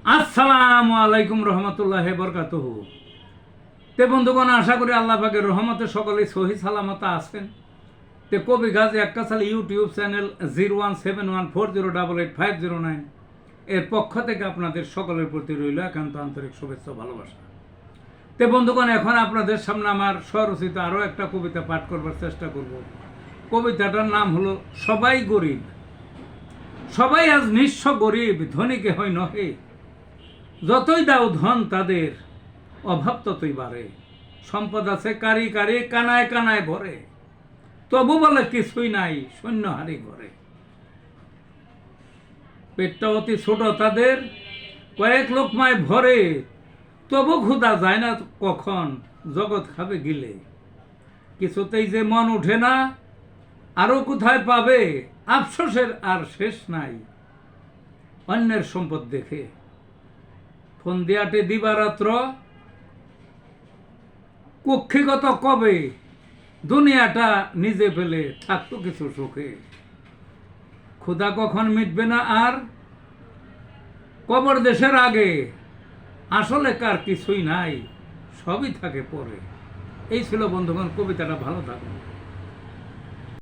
আসসালামু আলাইকুম রহমতুল্লাহ বরকাতুহু। তে বন্ধুগণ, আশা করি আল্লাহ পাকের রহমতে সকলেই সহি সালামতে আছেন। তে কবি গাজী আক্কাসাল ইউটিউব চ্যানেল 017140885009 এর পক্ষ থেকে আপনাদের সকলের প্রতি রইল একান্ত আন্তরিক শুভেচ্ছা ভালোবাসা। তে বন্ধুগণ, এখন আপনাদের সামনে আমার স্বরচিত আরও একটা কবিতা পাঠ করবার চেষ্টা করব। কবিতাটার নাম হলো সবাই গরিব। সবাই আজ নিঃস্ব গরিব, ধনীকে হয় নহে। যতই দাও ধন তাদের, অভাব ততই বাড়ে। সম্পদ আছে কারি কারি, কানায় কানায় ভরে, তবু বলে কিছুই নাই, শূন্য হারি ঘরে। পেটটা অতি ছোট তাদের, কয়েক লোকমায় ভরে, তবু ক্ষুধা যায় না কখন, জগৎ খাবে গিলে। কিছুতেই যে মন উঠে না, আরো কোথায় পাবে, আফসোসের আর শেষ নাই অন্যের সম্পদ দেখে। ফোন দিয়াটে দিবারাত্র, কক্ষিগত কবে, দুনিয়াটা নিজে ফেলে থাকতো কিছু সুখে। ক্ষুধা কখন মিটবে না আর, কবর দেশের আগে, আসলে কার কিছুই নাই, সবই থাকে পরে। এই ছিল বন্ধুগণ কবিতাটা। ভালো থাকুন।